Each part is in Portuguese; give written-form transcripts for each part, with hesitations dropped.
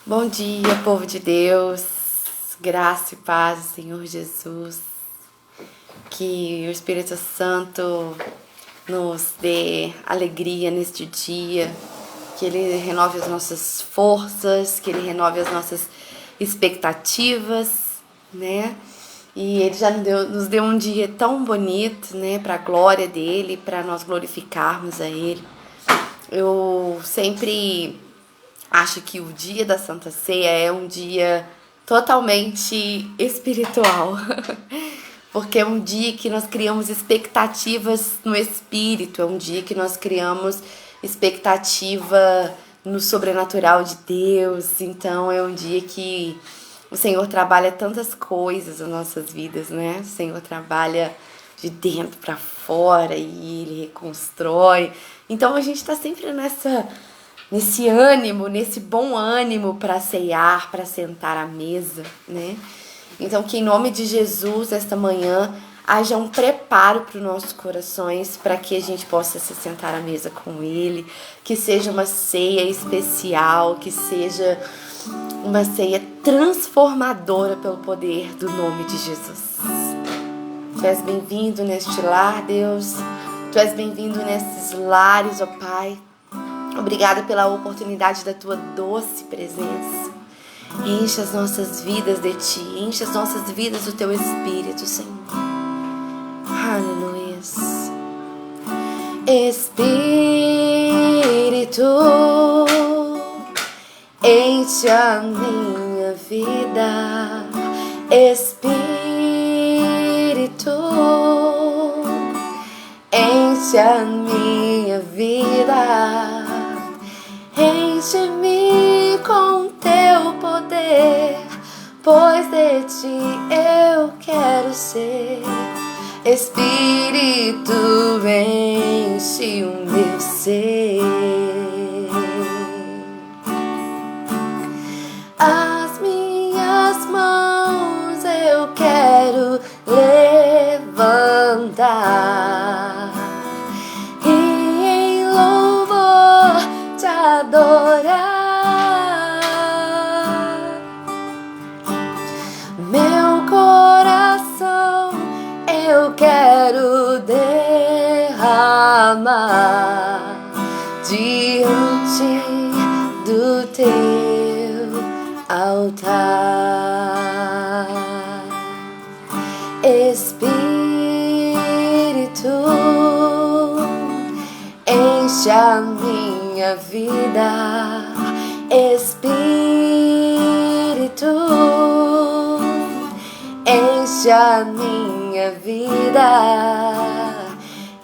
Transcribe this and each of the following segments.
Bom dia, povo de Deus, graça e paz do Senhor Jesus, que o Espírito Santo nos dê alegria neste dia, que Ele renove as nossas forças, que Ele renove as nossas expectativas, né? E Ele já nos deu um dia tão bonito, né, para a glória dEle, para nós glorificarmos a Ele. Eu sempre acho que o dia da Santa Ceia é um dia totalmente espiritual, porque é um dia que nós criamos expectativas no espírito, é um dia que nós criamos expectativa no sobrenatural de Deus. Então é um dia que o Senhor trabalha tantas coisas nas nossas vidas, né? O Senhor trabalha de dentro para fora e Ele reconstrói. Então a gente está sempre nesse ânimo, nesse bom ânimo para ceiar, para sentar à mesa, né? Então, que em nome de Jesus, esta manhã, haja um preparo para os nossos corações, para que a gente possa se sentar à mesa com Ele, que seja uma ceia especial, que seja uma ceia transformadora pelo poder do nome de Jesus. Tu és bem-vindo neste lar, Deus. Tu és bem-vindo nesses lares, ó Pai. Obrigada pela oportunidade da Tua doce presença. Enche as nossas vidas de Ti, enche as nossas vidas do Teu Espírito, Senhor. Aleluia. Espírito, enche a minha vida. Espírito, enche a minha vida. Enche-me com Teu poder, pois de Ti eu quero ser. Espírito, enche o meu ser. As minhas mãos eu quero levantar e em louvor te adorar. Meu coração eu quero derramar diante do Teu altar. Espírito, enche a minha vida. Espírito, enche a minha vida.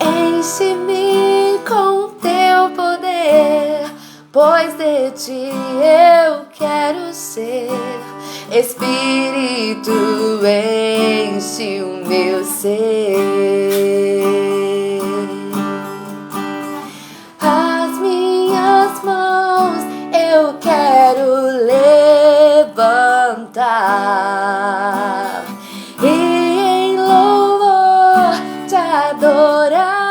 Enche-me com Teu poder, pois de Ti eu quero ser. Espírito, enche o meu ser. As minhas mãos eu quero levantar e em louvor te adorar.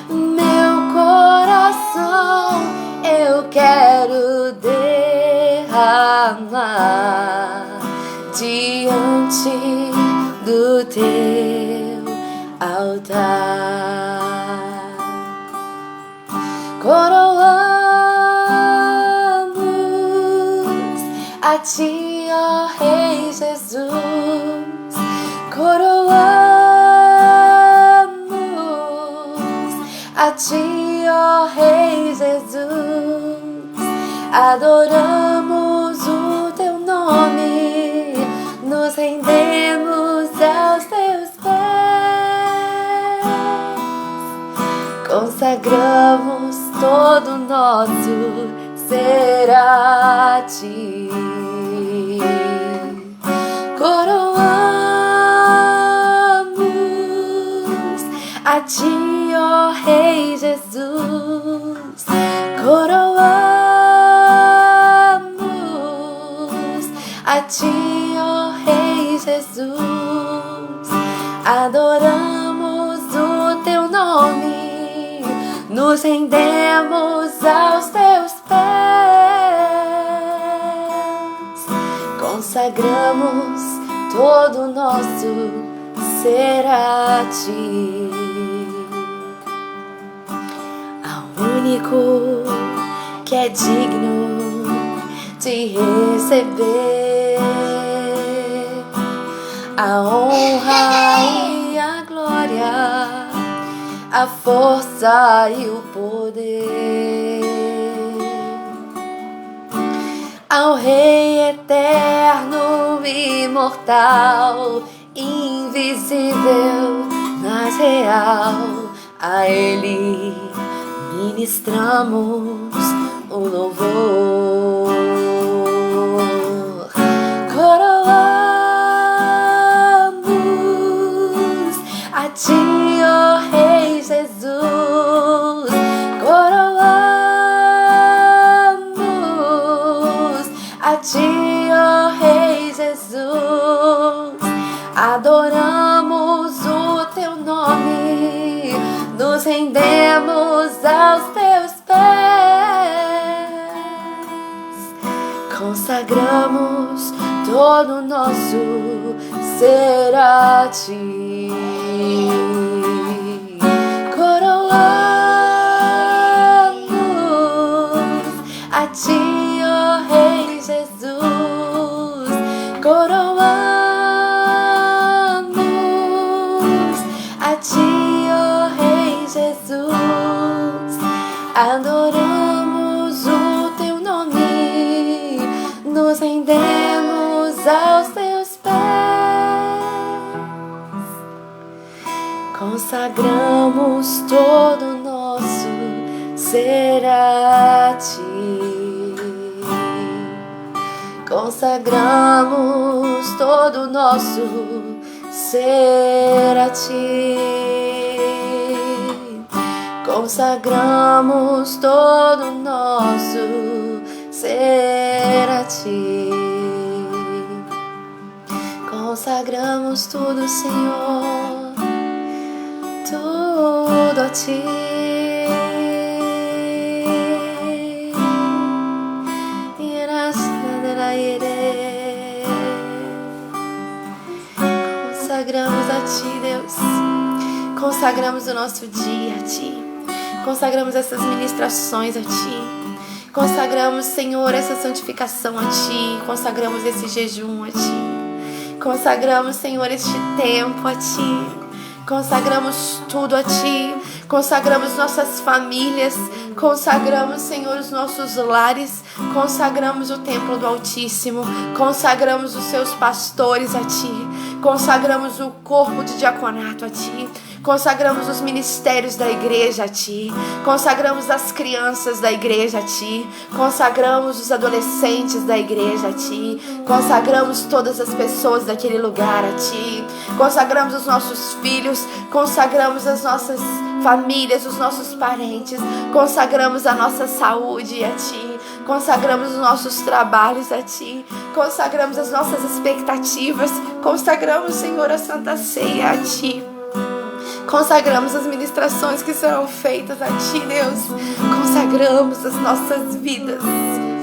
Meu coração eu quero derramar diante do Teu altar. Coroamos a Ti, ó Rei Jesus. Coroamos a Ti, ó Rei Jesus. Adoramos o Teu nome, nos rendemos aos Teus pés. Consagramos todo o nosso ser a Ti. Coroamos a Ti, ó Rei Jesus. Coroamos a Ti, ó Rei Jesus. Adoramos o Teu nome, nos rendemos aos consagramos todo o nosso ser a Ti, ao único que é digno de receber a honra e a glória, a força e o poder, ao Rei eterno, imortal, invisível, mas real. A Ele ministramos o louvor. Coroamos a Ti, ó Rei Jesus. Coroamos a Ti, ó Rei Jesus. Adoramos o Teu nome, nos rendemos aos Teus pés, consagramos todo o nosso ser a Ti. Coroamos a Ti, ó Rei Jesus. Coroamos a Ti, ó Rei Jesus. Adoramos o Teu nome, nos rendemos aos Teus pés, consagramos todo o nosso ser a Ti. Consagramos todo o nosso ser a Ti. Consagramos todo o nosso ser a Ti. Consagramos tudo, Senhor, tudo a Ti. Consagramos a Ti, Deus. Consagramos o nosso dia a Ti. Consagramos essas ministrações a Ti. Consagramos, Senhor, essa santificação a Ti. Consagramos esse jejum a Ti. Consagramos, Senhor, este tempo a Ti. Consagramos tudo a Ti. Consagramos nossas famílias. Consagramos, Senhor, os nossos lares. Consagramos o templo do Altíssimo. Consagramos os Seus pastores a Ti. Consagramos o corpo de diaconato a Ti. Consagramos os ministérios da igreja a Ti. Consagramos as crianças da igreja a Ti. Consagramos os adolescentes da igreja a Ti. Consagramos todas as pessoas daquele lugar a Ti. Consagramos os nossos filhos. Consagramos as nossas famílias, os nossos parentes. Consagramos a nossa saúde a Ti. Consagramos os nossos trabalhos a Ti. Consagramos as nossas expectativas. Consagramos, Senhor, a Santa Ceia a Ti. Consagramos as ministrações que serão feitas a Ti, Deus. Consagramos as nossas vidas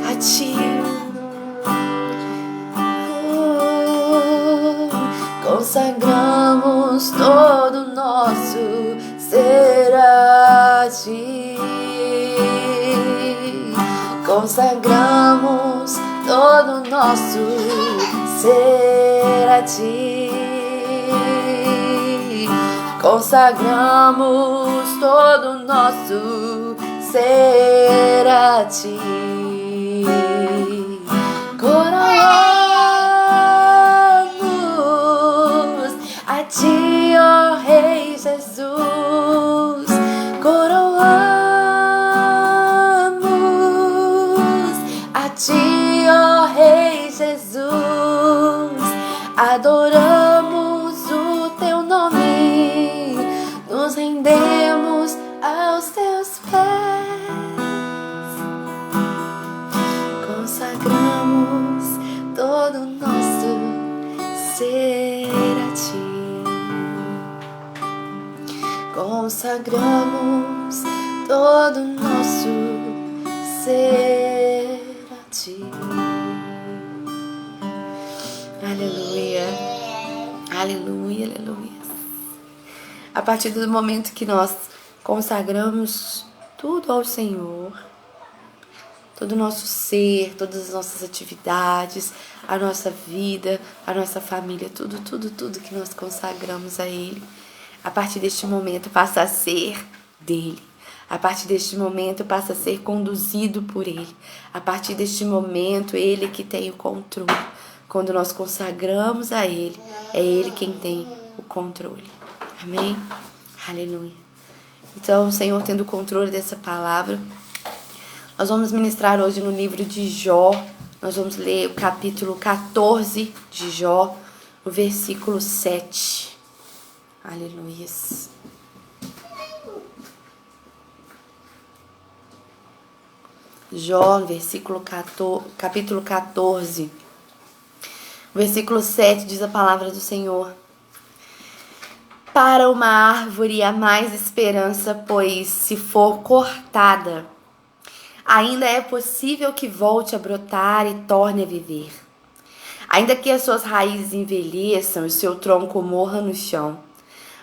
a Ti. Consagramos todo o nosso ser a Ti. Consagramos todo o nosso ser a Ti. Consagramos todo o nosso ser a Ti. Coroamos a Ti, ó Rei Jesus. Coroamos a Ti, ó Rei Jesus. Adoramos o Teu nome, nos rendemos aos Teus pés, consagramos todo o nosso ser a Ti. Consagramos todo o nosso ser a Ti. Aleluia, aleluia. A partir do momento que nós consagramos tudo ao Senhor, todo o nosso ser, todas as nossas atividades, a nossa vida, a nossa família, tudo que nós consagramos a Ele, a partir deste momento passa a ser dele. A partir deste momento passa a ser conduzido por Ele. A partir deste momento, Ele que tem o controle. Quando nós consagramos a Ele, é Ele quem tem o controle. Amém? Aleluia. Então, o Senhor tendo o controle dessa palavra, nós vamos ministrar hoje no livro de Jó. Nós vamos ler o capítulo 14 de Jó, o versículo 7. Aleluia. Jó, capítulo 14, versículo 7, diz a palavra do Senhor. Para uma árvore há mais esperança, pois se for cortada, ainda é possível que volte a brotar e torne a viver. Ainda que as suas raízes envelheçam e o seu tronco morra no chão,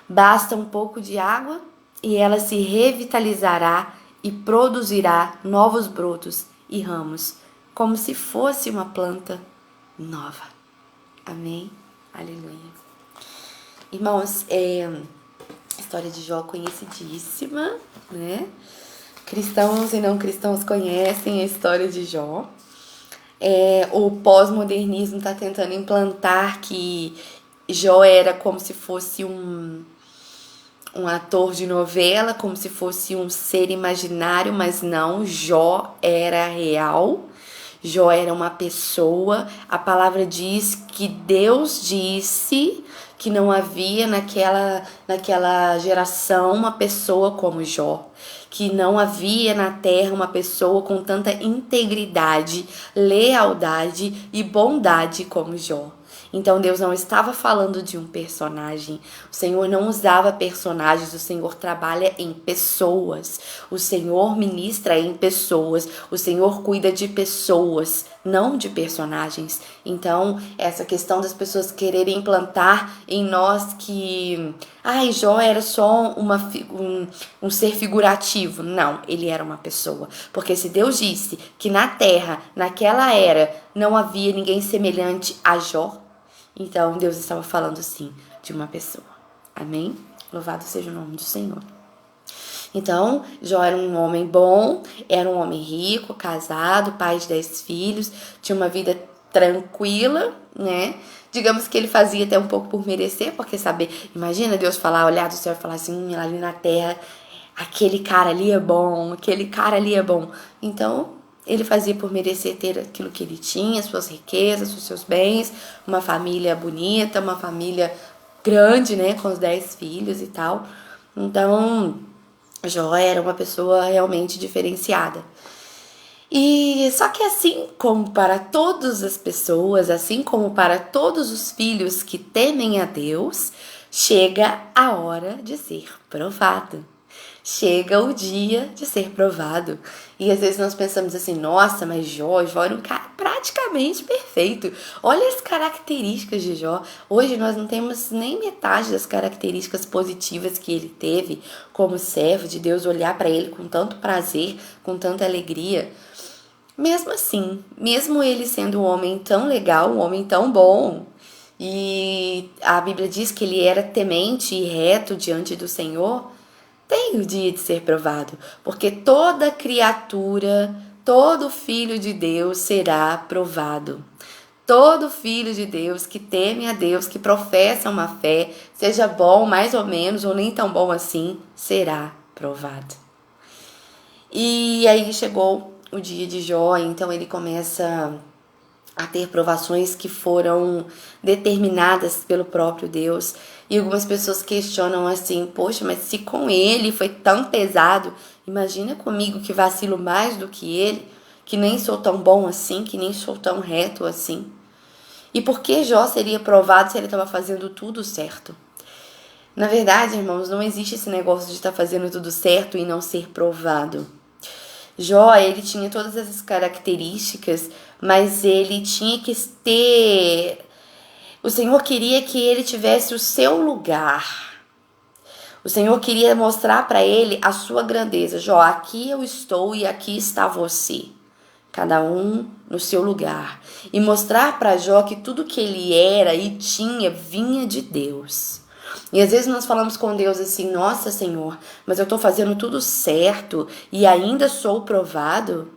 basta um pouco de água e ela se revitalizará e produzirá novos brotos e ramos, como se fosse uma planta nova. Amém? Aleluia. Irmãos, a história de Jó conhecidíssima, né? Cristãos e não cristãos conhecem a história de Jó. O pós-modernismo está tentando implantar que Jó era como se fosse um ator de novela, como se fosse um ser imaginário, mas não, Jó era real. Jó era uma pessoa. A palavra diz que Deus disse que não havia naquela geração uma pessoa como Jó, que não havia na terra uma pessoa com tanta integridade, lealdade e bondade como Jó. Então Deus não estava falando de um personagem. O Senhor não usava personagens, o Senhor trabalha em pessoas. O Senhor ministra em pessoas. O Senhor cuida de pessoas, não de personagens. Então, essa questão das pessoas quererem implantar em nós que Jó era só um ser figurativo. Não, ele era uma pessoa. Porque se Deus disse que na terra, naquela era, não havia ninguém semelhante a Jó, então Deus estava falando sim de uma pessoa. Amém? Louvado seja o nome do Senhor. Então, Jó era um homem bom, era um homem rico, casado, pai de 10 filhos, tinha uma vida tranquila, né? Digamos que ele fazia até um pouco por merecer, porque imagina Deus olhar do céu e falar assim, ali na terra, aquele cara ali é bom, aquele cara ali é bom. Então, ele fazia por merecer ter aquilo que ele tinha, suas riquezas, os seus bens, uma família bonita, uma família grande, né, com os 10 filhos e tal. Então, Jó era uma pessoa realmente diferenciada. E só que assim como para todas as pessoas, assim como para todos os filhos que temem a Deus, chega a hora de ser provado. Chega o dia de ser provado. E às vezes nós pensamos assim, nossa, mas Jó era um cara praticamente perfeito. Olha as características de Jó. Hoje nós não temos nem metade das características positivas que ele teve como servo de Deus, olhar para ele com tanto prazer, com tanta alegria. Mesmo assim, mesmo ele sendo um homem tão legal, um homem tão bom, e a Bíblia diz que ele era temente e reto diante do Senhor, tem o dia de ser provado, porque toda criatura, todo filho de Deus será provado. Todo filho de Deus que teme a Deus, que professa uma fé, seja bom mais ou menos, ou nem tão bom assim, será provado. E aí chegou o dia de Jó, então ele começa a ter provações que foram determinadas pelo próprio Deus. E algumas pessoas questionam assim, poxa, mas se com ele foi tão pesado, imagina comigo que vacilo mais do que ele, que nem sou tão bom assim, que nem sou tão reto assim. E por que Jó seria provado se ele estava fazendo tudo certo? Na verdade, irmãos, não existe esse negócio de estar fazendo tudo certo e não ser provado. Jó, ele tinha todas essas características, mas ele tinha que ter O Senhor queria que ele tivesse o seu lugar. O Senhor queria mostrar para ele a sua grandeza. Jó, aqui eu estou e aqui está você. Cada um no seu lugar. E mostrar para Jó que tudo que ele era e tinha vinha de Deus. E às vezes nós falamos com Deus assim, nossa Senhor, mas eu estou fazendo tudo certo e ainda sou provado.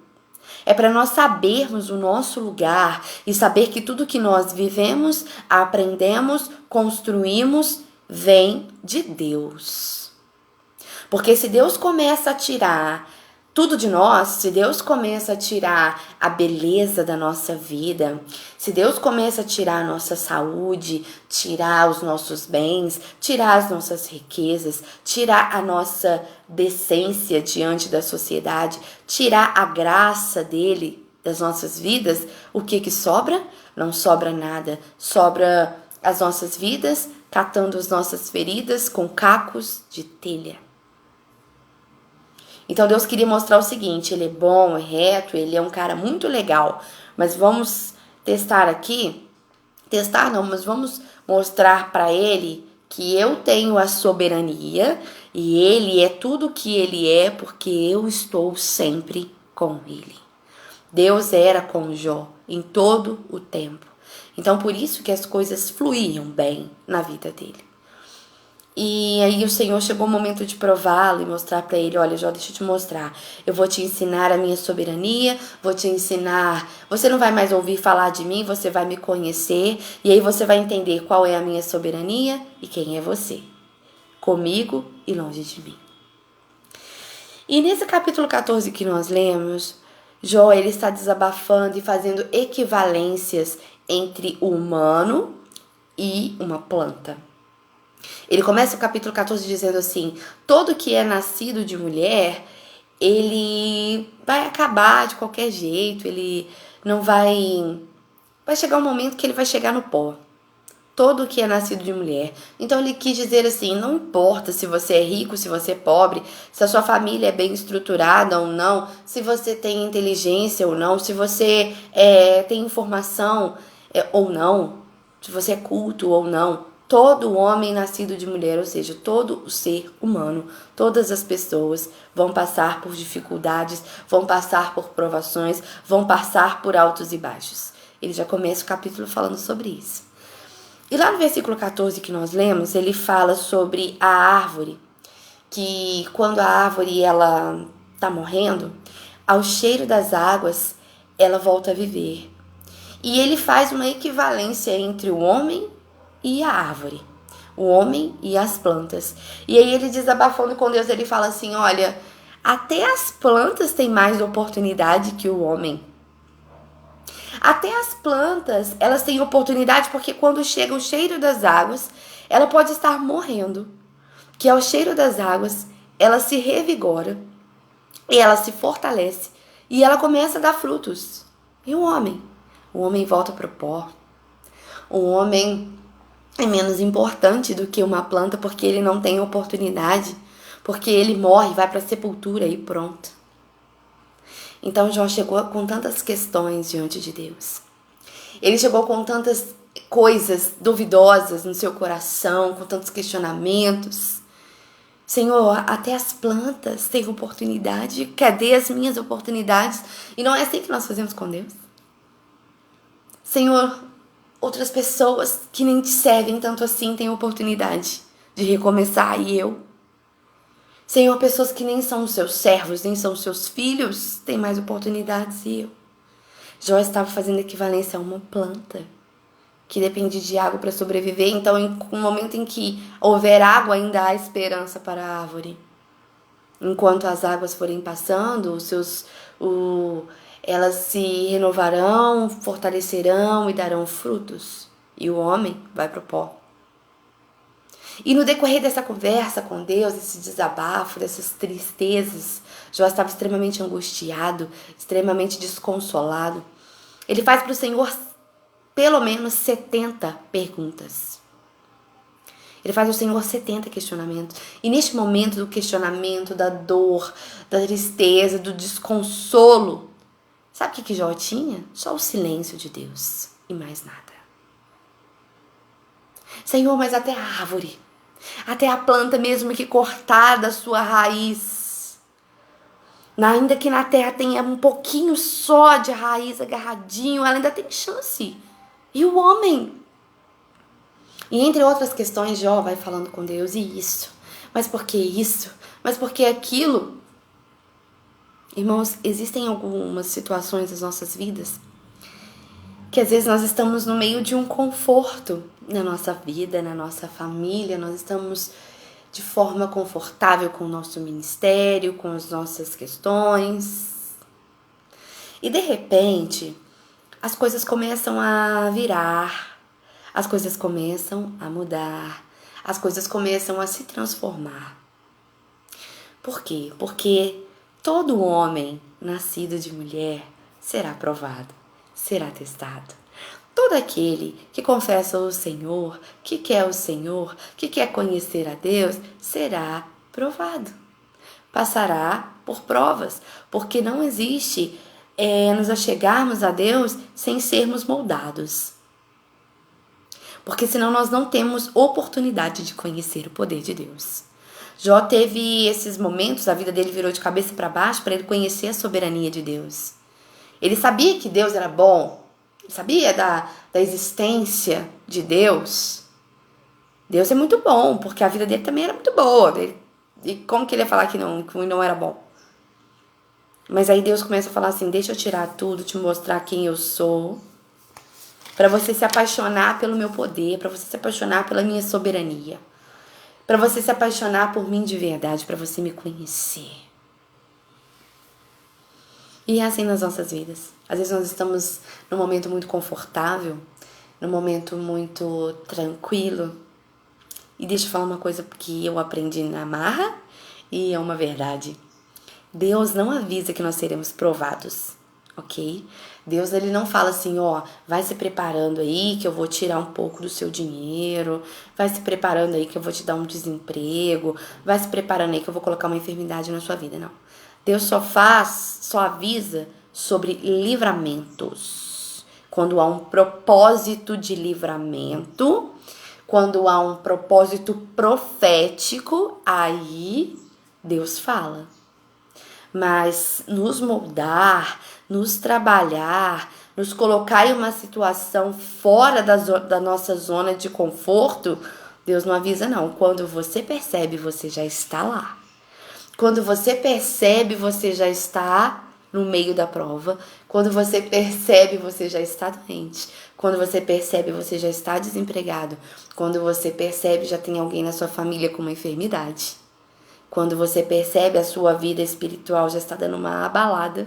É para nós sabermos o nosso lugar e saber que tudo que nós vivemos, aprendemos, construímos, vem de Deus. Porque se Deus começa a tirar tudo de nós, se Deus começa a tirar a beleza da nossa vida, se Deus começa a tirar a nossa saúde, tirar os nossos bens, tirar as nossas riquezas, tirar a nossa decência diante da sociedade, tirar a graça dele das nossas vidas, o que sobra? Não sobra nada. Sobra as nossas vidas catando as nossas feridas com cacos de telha. Então Deus queria mostrar o seguinte, ele é bom, é reto, ele é um cara muito legal, mas vamos testar aqui, mas vamos mostrar para ele que eu tenho a soberania e ele é tudo o que ele é porque eu estou sempre com ele. Deus era com Jó em todo o tempo. Então por isso que as coisas fluíam bem na vida dele. E aí o Senhor chegou o momento de prová-lo e mostrar para ele, olha Jó, deixa eu te mostrar, eu vou te ensinar a minha soberania, vou te ensinar, você não vai mais ouvir falar de mim, você vai me conhecer, e aí você vai entender qual é a minha soberania e quem é você, comigo e longe de mim. E nesse capítulo 14 que nós lemos, Jó ele está desabafando e fazendo equivalências entre o humano e uma planta. Ele começa o capítulo 14 dizendo assim, todo que é nascido de mulher, ele vai acabar de qualquer jeito, ele não vai chegar um momento que ele vai chegar no pó. Todo que é nascido de mulher. Então ele quis dizer assim, não importa se você é rico, se você é pobre, se a sua família é bem estruturada ou não, se você tem inteligência ou não, se você tem informação ou não, se você é culto ou não. Todo homem nascido de mulher, ou seja, todo o ser humano, todas as pessoas vão passar por dificuldades, vão passar por provações, vão passar por altos e baixos. Ele já começa o capítulo falando sobre isso. E lá no versículo 14 que nós lemos, ele fala sobre a árvore, que quando a árvore ela está morrendo, ao cheiro das águas, ela volta a viver. E ele faz uma equivalência entre o homem e a árvore, o homem e as plantas. E aí ele desabafando com Deus, ele fala assim, olha, até as plantas têm mais oportunidade que o homem. Até as plantas, elas têm oportunidade porque quando chega o cheiro das águas, ela pode estar morrendo. Que ao cheiro das águas, ela se revigora e ela se fortalece e ela começa a dar frutos. E o homem? O homem volta para o pó. O homem é menos importante do que uma planta porque ele não tem oportunidade, porque ele morre, vai para a sepultura e pronto. Então Jó chegou com tantas questões diante de Deus. Ele chegou com tantas coisas duvidosas no seu coração, com tantos questionamentos. Senhor, até as plantas têm oportunidade, cadê as minhas oportunidades? E não é assim que nós fazemos com Deus. Senhor, outras pessoas que nem te servem tanto assim têm oportunidade de recomeçar, e eu? Senhor, pessoas que nem são os seus servos, nem são os seus filhos, têm mais oportunidades, e eu? Jó estava fazendo equivalência a uma planta que depende de água para sobreviver. Então, em um momento em que houver água, ainda há esperança para a árvore. Enquanto as águas forem passando, elas se renovarão, fortalecerão e darão frutos. E o homem vai para o pó. E no decorrer dessa conversa com Deus, desse desabafo, dessas tristezas, Jó estava extremamente angustiado, extremamente desconsolado. Ele faz para o Senhor pelo menos 70 perguntas. Ele faz ao Senhor 70 questionamentos. E neste momento do questionamento, da dor, da tristeza, do desconsolo, sabe o que Jó tinha? Só o silêncio de Deus e mais nada. Senhor, mas até a árvore, até a planta mesmo que cortada a sua raiz, ainda que na terra tenha um pouquinho só de raiz agarradinho, ela ainda tem chance. E o homem? E entre outras questões, Jó vai falando com Deus, e isso? Mas por que isso? Mas por que aquilo? Irmãos, existem algumas situações das nossas vidas que às vezes nós estamos no meio de um conforto na nossa vida, na nossa família, nós estamos de forma confortável com o nosso ministério, com as nossas questões. E de repente, as coisas começam a virar, as coisas começam a mudar, as coisas começam a se transformar. Por quê? Porque todo homem nascido de mulher será provado, será testado. Todo aquele que confessa o Senhor, que quer o Senhor, que quer conhecer a Deus, será provado. Passará por provas, porque não existe nos achegarmos a Deus sem sermos moldados. Porque senão nós não temos oportunidade de conhecer o poder de Deus. Jó teve esses momentos, a vida dele virou de cabeça para baixo para ele conhecer a soberania de Deus. Ele sabia que Deus era bom, ele sabia da existência de Deus. Deus é muito bom, porque a vida dele também era muito boa. E como que ele ia falar que não era bom? Mas aí Deus começa a falar assim, deixa eu tirar tudo, te mostrar quem eu sou, para você se apaixonar pelo meu poder, para você se apaixonar pela minha soberania, para você se apaixonar por mim de verdade, para você me conhecer. E é assim nas nossas vidas. Às vezes nós estamos num momento muito confortável, num momento muito tranquilo. E deixa eu falar uma coisa que eu aprendi na marra e é uma verdade. Deus não avisa que nós seremos provados, ok? Deus, ele não fala assim, ó, vai se preparando aí que eu vou tirar um pouco do seu dinheiro, vai se preparando aí que eu vou te dar um desemprego, vai se preparando aí que eu vou colocar uma enfermidade na sua vida, não. Deus só avisa sobre livramentos. Quando há um propósito de livramento, quando há um propósito profético, aí Deus fala. Mas nos moldar, nos trabalhar, nos colocar em uma situação fora da nossa zona de conforto, Deus não avisa não. Quando você percebe, você já está lá. Quando você percebe, você já está no meio da prova. Quando você percebe, você já está doente. Quando você percebe, você já está desempregado. Quando você percebe, já tem alguém na sua família com uma enfermidade. Quando você percebe, a sua vida espiritual já está dando uma abalada.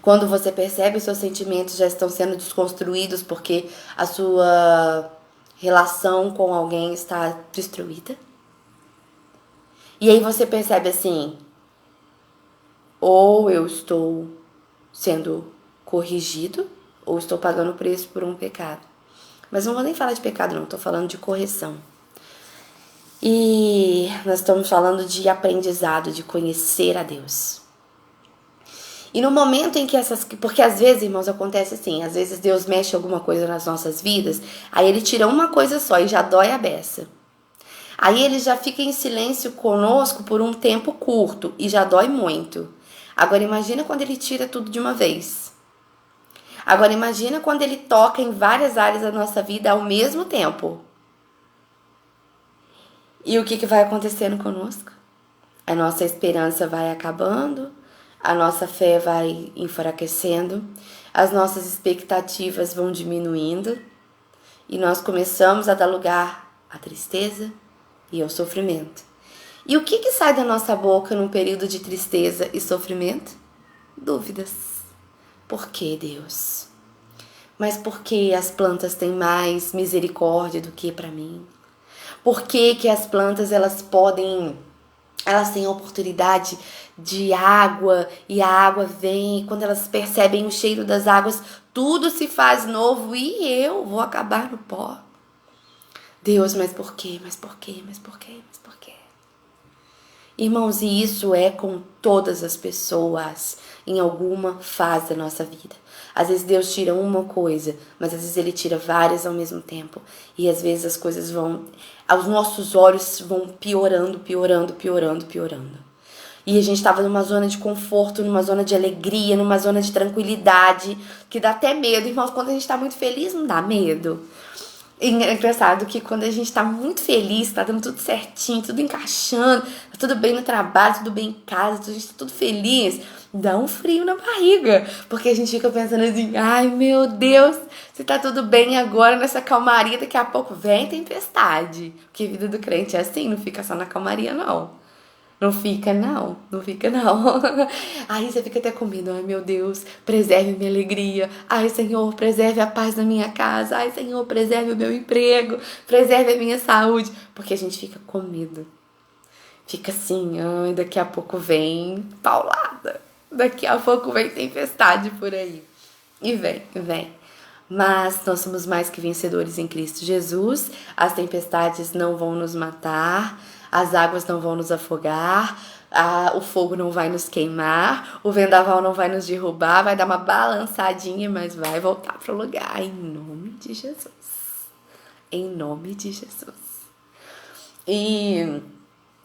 Quando você percebe, os seus sentimentos já estão sendo desconstruídos porque a sua relação com alguém está destruída. E aí você percebe assim, ou eu estou sendo corrigido, ou estou pagando o preço por um pecado. Mas não vou nem falar de pecado não, estou falando de correção. E nós estamos falando de aprendizado, de conhecer a Deus. E no momento em que porque às vezes, irmãos, acontece assim, às vezes Deus mexe alguma coisa nas nossas vidas, aí ele tira uma coisa só e já dói a beça. Aí ele já fica em silêncio conosco por um tempo curto e já dói muito. Agora imagina quando ele tira tudo de uma vez. Agora imagina quando ele toca em várias áreas da nossa vida ao mesmo tempo. E o que vai acontecendo conosco? A nossa esperança vai acabando, a nossa fé vai enfraquecendo, as nossas expectativas vão diminuindo e nós começamos a dar lugar à tristeza e ao sofrimento. E o que sai da nossa boca num período de tristeza e sofrimento? Dúvidas. Por que, Deus? Mas por que as plantas têm mais misericórdia do que para mim? Por que as plantas elas têm a oportunidade de água e a água vem e quando elas percebem o cheiro das águas, tudo se faz novo e eu vou acabar no pó? Deus, mas por quê? Mas por quê? Mas por quê? Mas por quê? Irmãos, e isso é com todas as pessoas. em alguma fase da nossa vida. Às vezes Deus tira uma coisa, mas às vezes Ele tira várias ao mesmo tempo. E às vezes as coisas vão... Aos nossos olhos vão piorando. E a gente estava numa zona de conforto, numa zona de alegria, numa zona de tranquilidade, que dá até medo. Irmãos, quando a gente tá muito feliz, não dá medo. E é engraçado que quando a gente tá muito feliz, tá dando tudo certinho, tudo encaixando, tá tudo bem no trabalho, tudo bem em casa, a gente tá tudo feliz, dá um frio na barriga. Porque a gente fica pensando assim, ai meu Deus, se tá tudo bem agora nessa calmaria, daqui a pouco vem tempestade. Porque a vida do crente é assim, não fica só na calmaria não. Não fica não. Aí você fica até com medo. Ai meu Deus, preserve minha alegria. Ai Senhor, preserve a paz na minha casa. Ai Senhor, preserve o meu emprego. Preserve a minha saúde. Porque a gente fica com medo. Fica assim, ai, daqui a pouco vem paulada. Daqui a pouco vem tempestade por aí. E vem. Mas nós somos mais que vencedores em Cristo Jesus. As tempestades não vão nos matar. As águas não vão nos afogar, o fogo não vai nos queimar, o vendaval não vai nos derrubar, vai dar uma balançadinha, mas vai voltar pro lugar, em nome de Jesus. Em nome de Jesus. E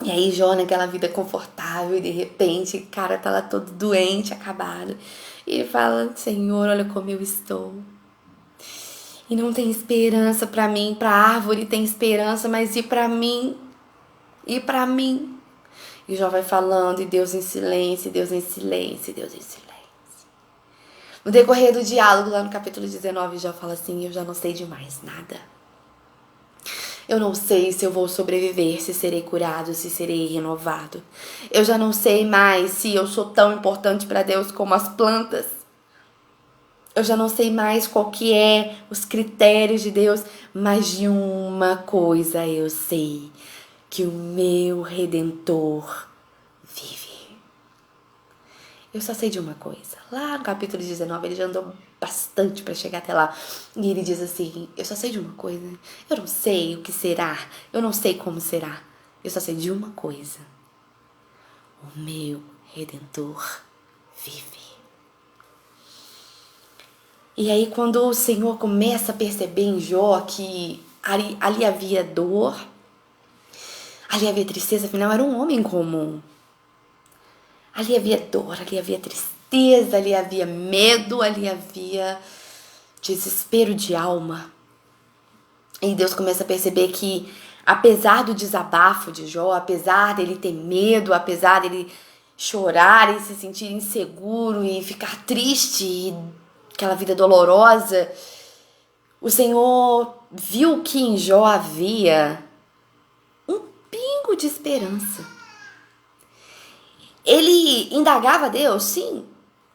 aí Jó naquela vida confortável, e de repente o cara tá lá todo doente, acabado. E ele fala, Senhor, olha como eu estou. E não tem esperança pra mim, pra árvore tem esperança, mas e pra mim? E pra mim? E Jó vai falando, e Deus em silêncio, Deus em silêncio, Deus em silêncio. No decorrer do diálogo, lá no capítulo 19, Jó fala assim, eu já não sei de mais nada. Eu não sei se eu vou sobreviver, se serei curado, se serei renovado. Eu já não sei mais se eu sou tão importante para Deus como as plantas. Eu já não sei mais qual que é os critérios de Deus, mas de uma coisa eu sei, que o meu Redentor vive. Eu só sei de uma coisa. Lá no capítulo 19, ele já andou bastante para chegar até lá. E ele diz assim, eu só sei de uma coisa. Eu não sei o que será. Eu não sei como será. Eu só sei de uma coisa. O meu Redentor vive. E aí quando o Senhor começa a perceber em Jó que ali havia dor, ali havia tristeza, afinal era um homem comum. Ali havia dor, ali havia tristeza, ali havia medo, ali havia desespero de alma. E Deus começa a perceber que, apesar do desabafo de Jó, apesar dele ter medo, apesar dele chorar e se sentir inseguro e ficar triste, e aquela vida dolorosa, o Senhor viu que em Jó havia um pingo de esperança. Ele indagava a Deus, sim,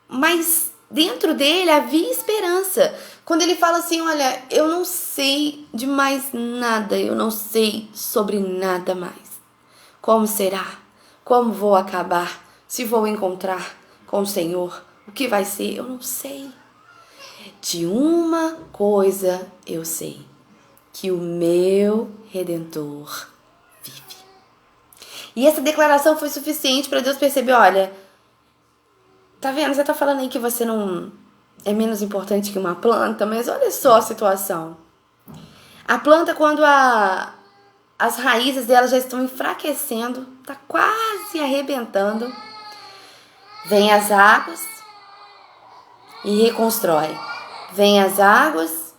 mas dentro dele havia esperança. Quando ele fala assim, olha, eu não sei de mais nada, eu não sei sobre nada mais. Como será? Como vou acabar? Se vou encontrar com o Senhor? O que vai ser? Eu não sei. De uma coisa eu sei, que o meu Redentor vive. E essa declaração foi suficiente para Deus perceber, olha, tá vendo? Você tá falando aí que você não é menos importante que uma planta, mas olha só a situação. A planta, quando as raízes dela já estão enfraquecendo, tá quase arrebentando, vem as águas e reconstrói. Vem as águas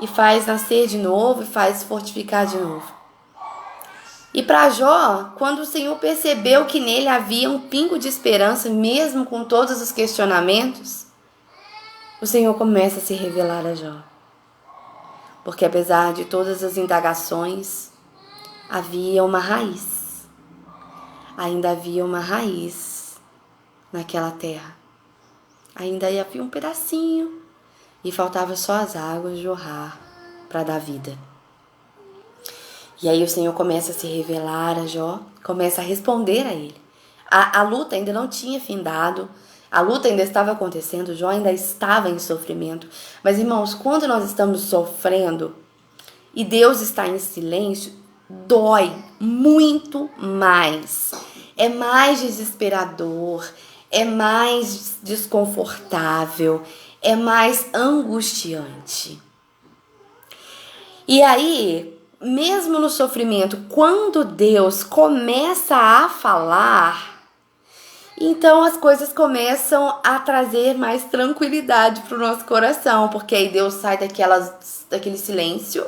e faz nascer de novo, e faz fortificar de novo. E para Jó, quando o Senhor percebeu que nele havia um pingo de esperança, mesmo com todos os questionamentos, o Senhor começa a se revelar a Jó. Porque apesar de todas as indagações, havia uma raiz. Ainda havia uma raiz naquela terra. Ainda havia um pedacinho e faltava só as águas jorrar para dar vida. E aí o Senhor começa a se revelar a Jó, começa a responder a ele. A luta ainda não tinha findado, a luta ainda estava acontecendo, Jó ainda estava em sofrimento. Mas, irmãos, quando nós estamos sofrendo e Deus está em silêncio, dói muito mais. É mais desesperador, é mais desconfortável, é mais angustiante. E aí, mesmo no sofrimento, quando Deus começa a falar, então as coisas começam a trazer mais tranquilidade para o nosso coração, porque aí Deus sai daquele silêncio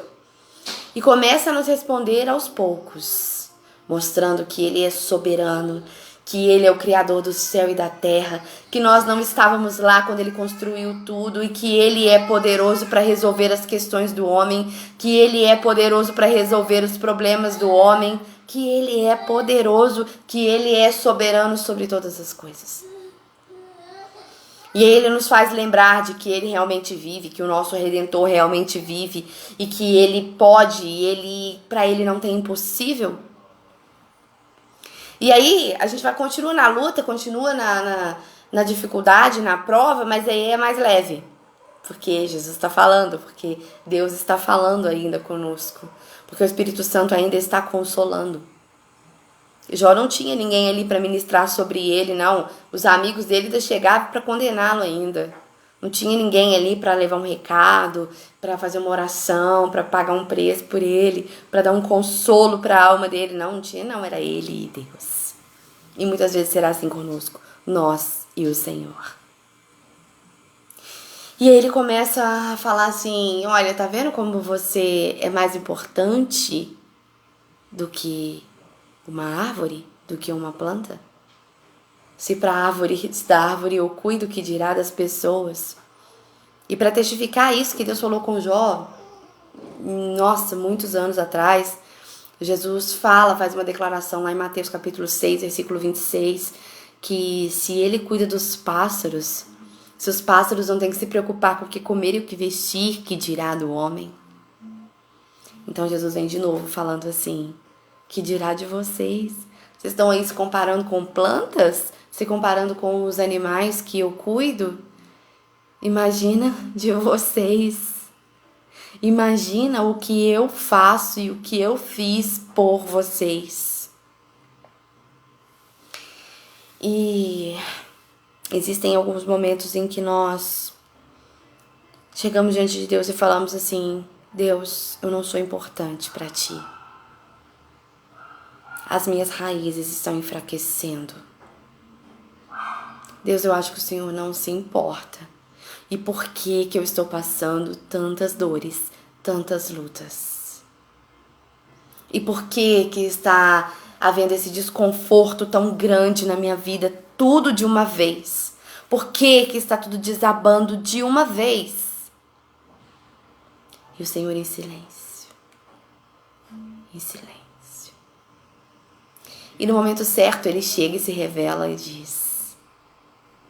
e começa a nos responder aos poucos, mostrando que Ele é soberano, que Ele é o Criador do céu e da terra, que nós não estávamos lá quando Ele construiu tudo e que Ele é poderoso para resolver as questões do homem, que Ele é poderoso para resolver os problemas do homem, que Ele é poderoso, que Ele é soberano sobre todas as coisas. E Ele nos faz lembrar de que Ele realmente vive, que o nosso Redentor realmente vive e que Ele pode, e para Ele não tem impossível. E aí a gente vai continuar na luta, continua na dificuldade, na prova, mas aí é mais leve. Porque Jesus está falando, porque Deus está falando ainda conosco. Porque o Espírito Santo ainda está consolando. Jó não tinha ninguém ali para ministrar sobre ele, não. Os amigos dele chegavam para condená-lo ainda. Não tinha ninguém ali para levar um recado, para fazer uma oração, para pagar um preço por ele, para dar um consolo para a alma dele. Não tinha, não. Era ele e Deus. E muitas vezes será assim conosco, nós e o Senhor. E aí ele começa a falar assim, olha, tá vendo como você é mais importante do que uma árvore, do que uma planta? Se da árvore eu cuido, que dirá das pessoas? E para testificar isso que Deus falou com Jó, nossa, muitos anos atrás, Jesus faz uma declaração lá em Mateus capítulo 6, versículo 26, que se ele cuida dos pássaros, se os pássaros não têm que se preocupar com o que comer e o que vestir, que dirá do homem? Então Jesus vem de novo falando assim, que dirá de vocês? Vocês estão aí se comparando com plantas? Se comparando com os animais que eu cuido? Imagina de vocês. Imagina o que eu faço e o que eu fiz por vocês. E existem alguns momentos em que nós chegamos diante de Deus e falamos assim, Deus, eu não sou importante para ti. As minhas raízes estão enfraquecendo. Deus, eu acho que o Senhor não se importa. E por que eu estou passando tantas dores, tantas lutas? E por que está havendo esse desconforto tão grande na minha vida, tudo de uma vez? Por que está tudo desabando de uma vez? E o Senhor em silêncio. Em silêncio. E no momento certo ele chega e se revela e diz,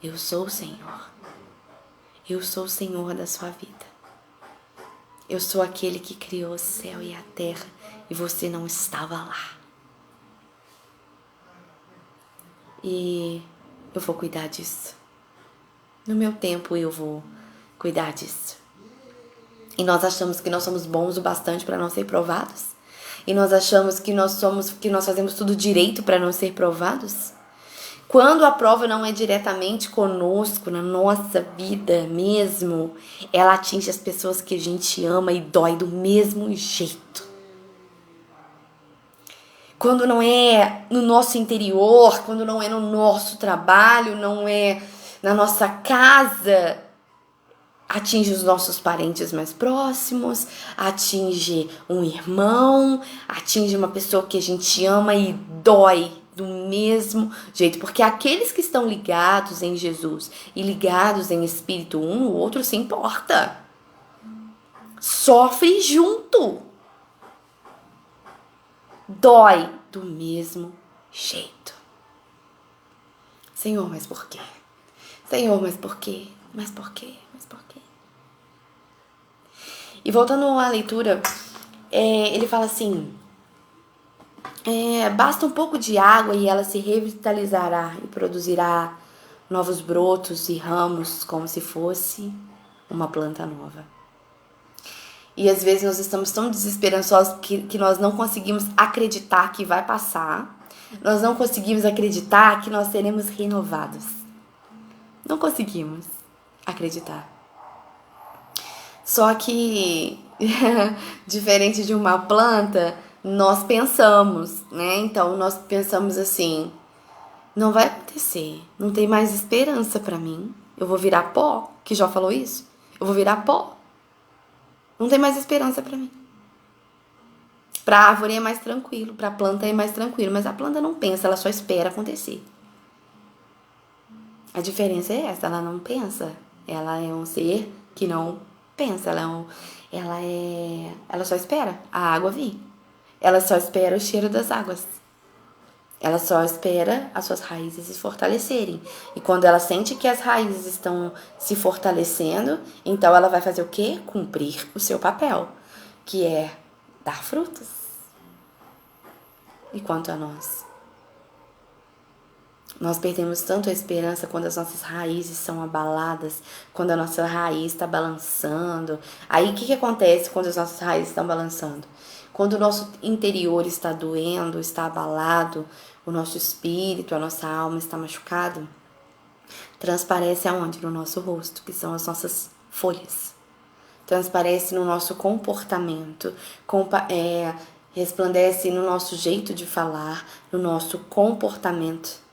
eu sou o Senhor. Eu sou o Senhor da sua vida. Eu sou aquele que criou o céu e a terra e você não estava lá. E eu vou cuidar disso. No meu tempo eu vou cuidar disso. E nós achamos que nós somos bons o bastante para não ser provados? E nós achamos que nós fazemos tudo direito para não ser provados? Quando a prova não é diretamente conosco, na nossa vida mesmo, ela atinge as pessoas que a gente ama e dói do mesmo jeito. Quando não é no nosso interior, quando não é no nosso trabalho, não é na nossa casa, atinge os nossos parentes mais próximos, atinge um irmão, atinge uma pessoa que a gente ama e dói do mesmo jeito. Porque aqueles que estão ligados em Jesus e ligados em Espírito, um no outro se importa. Sofre junto. Dói do mesmo jeito. Senhor, mas por quê? Senhor, mas por quê? Mas por quê? Mas por quê? E voltando à leitura, ele fala assim, basta um pouco de água e ela se revitalizará e produzirá novos brotos e ramos como se fosse uma planta nova. E às vezes nós estamos tão desesperançosos que nós não conseguimos acreditar que vai passar, nós não conseguimos acreditar que nós seremos renovados. Não conseguimos acreditar. Só que, diferente de uma planta, nós pensamos, né? Então, nós pensamos assim, não vai acontecer, não tem mais esperança pra mim. Eu vou virar pó, que Jó falou isso. Eu vou virar pó. Não tem mais esperança pra mim. Pra árvore é mais tranquilo, pra planta é mais tranquilo, mas a planta não pensa, ela só espera acontecer. A diferença é essa, ela não pensa. Ela é um ser que não pensa, ela só espera a água vir. Ela só espera o cheiro das águas. Ela só espera as suas raízes se fortalecerem. E quando ela sente que as raízes estão se fortalecendo, então ela vai fazer o quê? Cumprir o seu papel, que é dar frutos. E quanto a nós? Nós perdemos tanto a esperança quando as nossas raízes são abaladas, quando a nossa raiz está balançando. Aí o que acontece quando as nossas raízes estão balançando? Quando o nosso interior está doendo, está abalado, o nosso espírito, a nossa alma está machucado, transparece aonde? No nosso rosto, que são as nossas folhas. Transparece no nosso comportamento, resplandece no nosso jeito de falar, no nosso comportamento.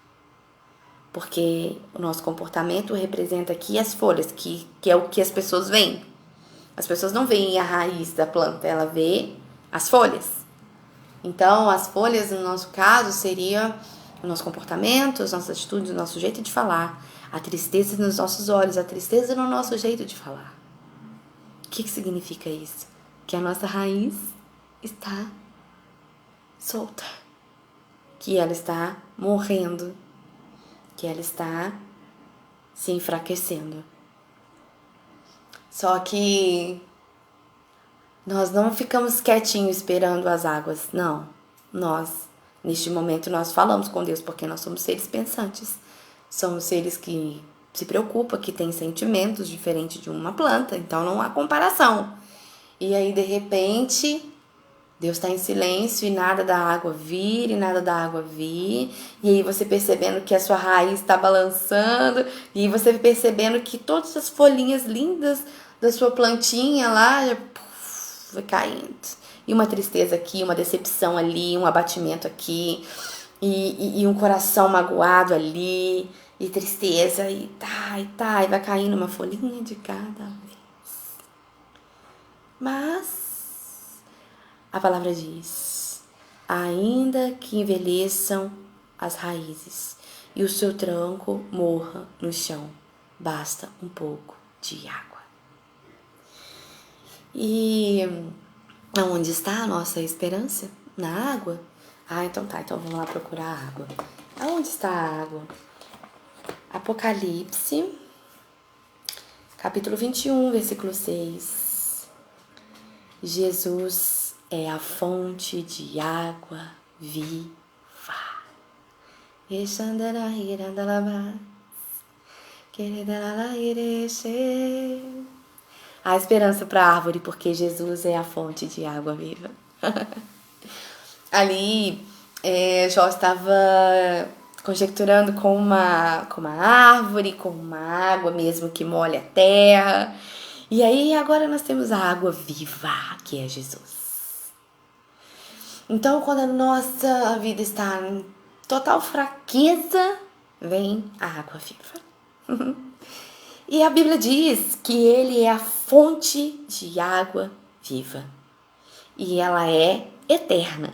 Porque o nosso comportamento representa aqui as folhas, que é o que as pessoas veem. As pessoas não veem a raiz da planta, ela vê as folhas. Então, as folhas, no nosso caso, seria o nosso comportamento, as nossas atitudes, o nosso jeito de falar, a tristeza nos nossos olhos, a tristeza no nosso jeito de falar. O que significa isso? Que a nossa raiz está solta, que ela está morrendo, que ela está se enfraquecendo. Só que nós não ficamos quietinhos esperando as águas, não. Neste momento, nós falamos com Deus porque nós somos seres pensantes. Somos seres que se preocupam, que têm sentimentos diferentes de uma planta, então não há comparação. E aí, de repente, Deus está em silêncio e nada da água vir e nada da água vir. E aí você percebendo que a sua raiz está balançando. E aí você percebendo que todas as folhinhas lindas da sua plantinha lá já vai caindo. E uma tristeza aqui, uma decepção ali, um abatimento aqui. E um coração magoado ali. E tristeza e e vai caindo uma folhinha de cada vez. Mas a palavra diz, ainda que envelheçam as raízes e o seu tronco morra no chão, basta um pouco de água. E aonde está a nossa esperança? Na água? Então vamos lá procurar a água. Aonde está a água? Apocalipse, capítulo 21, versículo 6. Jesus é a fonte de água viva. Há esperança para a árvore, porque Jesus é a fonte de água viva. Ali, Jó estava conjecturando com uma árvore, com uma água mesmo que molha a terra. E aí agora nós temos a água viva, que é Jesus. Então, quando a nossa vida está em total fraqueza, vem a água viva. E a Bíblia diz que Ele é a fonte de água viva. E ela é eterna.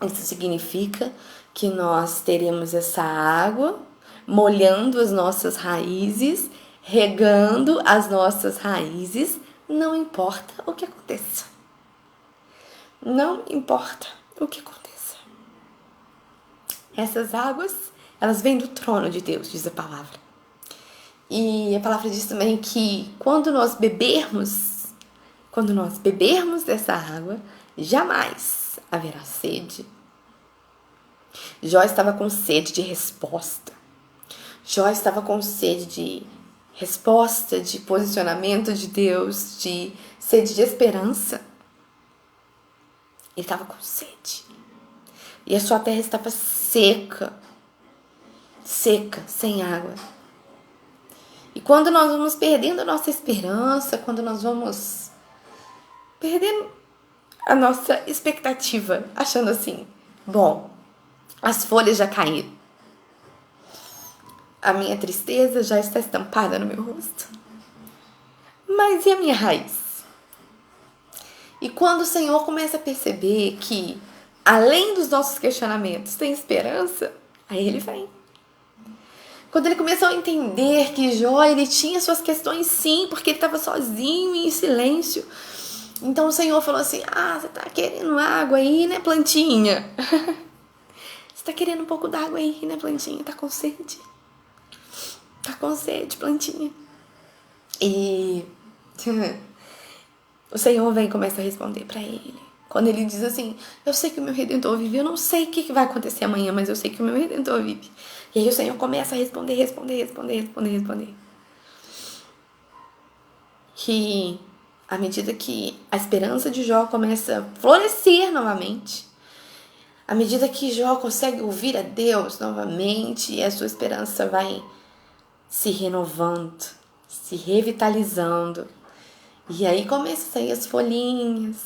Isso significa que nós teremos essa água molhando as nossas raízes, regando as nossas raízes, não importa o que aconteça. Não importa o que aconteça. Essas águas, elas vêm do trono de Deus, diz a palavra. E a palavra diz também que quando nós bebermos dessa água, jamais haverá sede. Jó estava com sede de resposta. Jó estava com sede de resposta, de posicionamento de Deus, de sede de esperança. Ele estava com sede. E a sua terra estava seca, sem água. E quando nós vamos perdendo a nossa esperança, quando nós vamos perdendo a nossa expectativa, achando assim, bom, as folhas já caíram, a minha tristeza já está estampada no meu rosto, mas e a minha raiz? E quando o Senhor começa a perceber que, além dos nossos questionamentos, tem esperança, aí Ele vem. Quando ele começou a entender que Jó, ele tinha suas questões sim, porque ele estava sozinho e em silêncio. Então o Senhor falou assim, você tá querendo água aí, né, plantinha? Você tá querendo um pouco d'água aí, né, plantinha? Tá com sede? Tá com sede, plantinha? E o Senhor vem e começa a responder para ele. Quando ele diz assim, eu sei que o meu Redentor vive, eu não sei o que vai acontecer amanhã, mas eu sei que o meu Redentor vive. E aí o Senhor começa a responder. Que à medida que a esperança de Jó começa a florescer novamente, à medida que Jó consegue ouvir a Deus novamente, a sua esperança vai se renovando, se revitalizando. E aí começa a sair as folhinhas,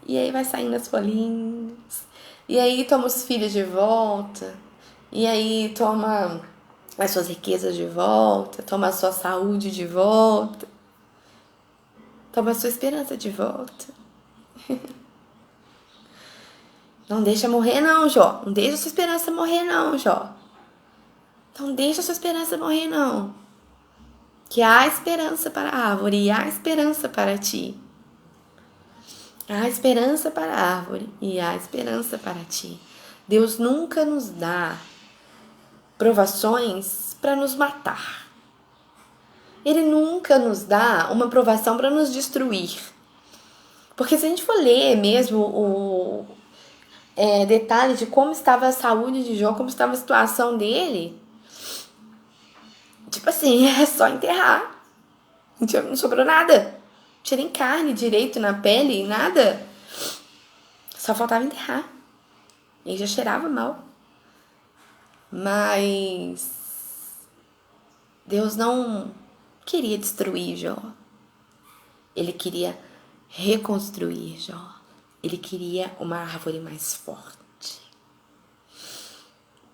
e aí vai saindo as folhinhas, e aí toma os filhos de volta, e aí toma as suas riquezas de volta, toma a sua saúde de volta, toma a sua esperança de volta. Não deixa morrer não, Jó. Não deixa a sua esperança morrer não, Jó. Não deixa a sua esperança morrer não. Que há esperança para a árvore e há esperança para ti. Há esperança para a árvore e há esperança para ti. Deus nunca nos dá provações para nos matar. Ele nunca nos dá uma provação para nos destruir. Porque se a gente for ler mesmo o detalhe de como estava a saúde de Jó, como estava a situação dele, tipo assim, é só enterrar. Não sobrou nada. Não tinha nem carne direito na pele, nada. Só faltava enterrar. Ele já cheirava mal. Mas Deus não queria destruir Jó. Ele queria reconstruir Jó. Ele queria uma árvore mais forte.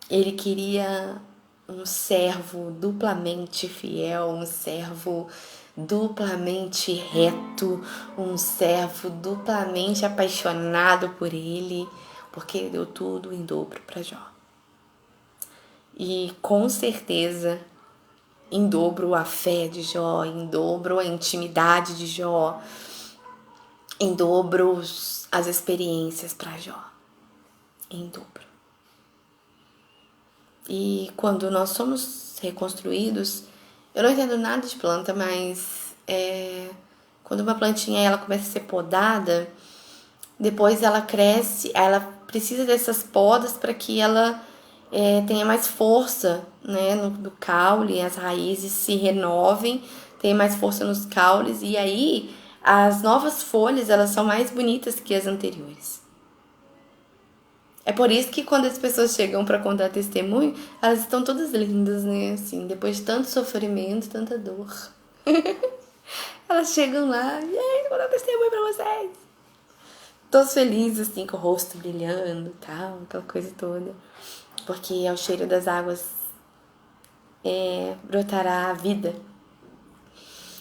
Ele queria um servo duplamente fiel, um servo duplamente reto, um servo duplamente apaixonado por ele, porque ele deu tudo em dobro para Jó. E com certeza, em dobro a fé de Jó, em dobro a intimidade de Jó, em dobro as experiências para Jó, em dobro. E quando nós somos reconstruídos, eu não entendo nada de planta, mas quando uma plantinha ela começa a ser podada, depois ela cresce, ela precisa dessas podas para que ela tenha mais força, né, no caule, as raízes se renovem, tenha mais força nos caules, e aí as novas folhas elas são mais bonitas que as anteriores. É por isso que quando as pessoas chegam para contar testemunho, elas estão todas lindas, né? Assim, depois de tanto sofrimento, tanta dor. Elas chegam lá, e aí, vou contar testemunho pra vocês. Todos felizes, assim, com o rosto brilhando e tal, aquela coisa toda. Porque ao cheiro das águas brotará a vida.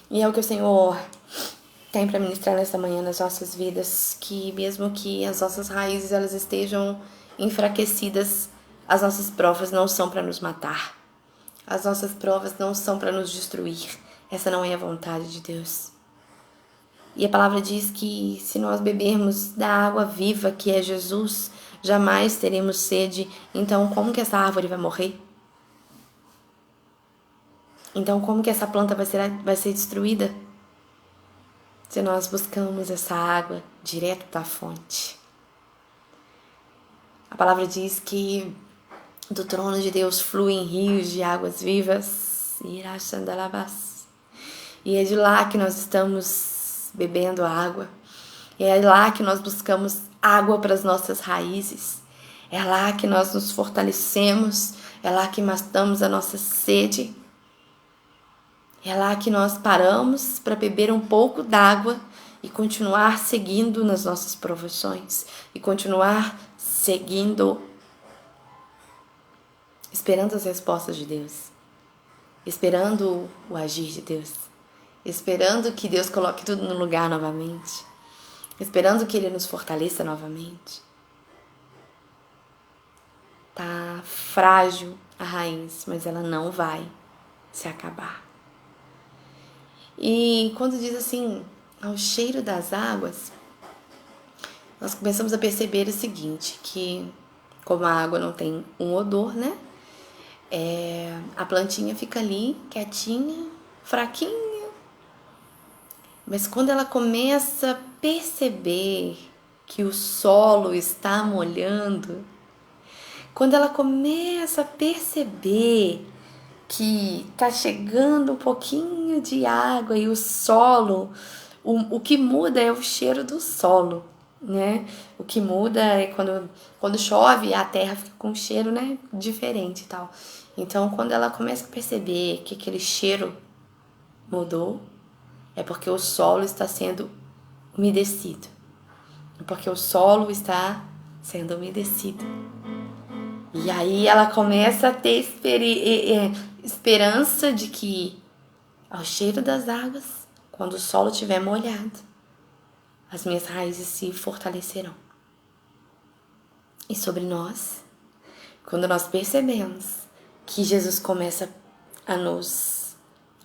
E é o que o Senhor tem para ministrar nessa manhã nas nossas vidas, que mesmo que as nossas raízes elas estejam enfraquecidas, as nossas provas não são para nos matar. As nossas provas não são para nos destruir. Essa não é a vontade de Deus. E a palavra diz que se nós bebermos da água viva que é Jesus, jamais teremos sede. Então como que essa árvore vai morrer? Então como que essa planta vai ser destruída? Se nós buscamos essa água direto da fonte. A palavra diz que do trono de Deus fluem rios de águas vivas. E é de lá que nós estamos bebendo água. E é lá que nós buscamos água para as nossas raízes. É lá que nós nos fortalecemos. É lá que matamos a nossa sede. É lá que nós paramos para beber um pouco d'água e continuar seguindo nas nossas provações. E continuar seguindo, esperando as respostas de Deus. Esperando o agir de Deus. Esperando que Deus coloque tudo no lugar novamente. Esperando que Ele nos fortaleça novamente. Tá frágil a raiz, mas ela não vai se acabar. E quando diz assim, ao cheiro das águas, nós começamos a perceber o seguinte, que como a água não tem um odor, né? A plantinha fica ali, quietinha, fraquinha. Mas quando ela começa a perceber que o solo está molhando, quando ela começa a perceber que tá chegando um pouquinho de água e o solo, o que muda é o cheiro do solo, né? O que muda é quando chove, a terra fica com um cheiro, né, diferente e tal. Então, quando ela começa a perceber que aquele cheiro mudou, é porque o solo está sendo umedecido. É porque o solo está sendo umedecido. E aí ela começa a ter esperança de que, ao cheiro das águas, quando o solo estiver molhado, as minhas raízes se fortalecerão. E sobre nós, quando nós percebemos que Jesus começa a nos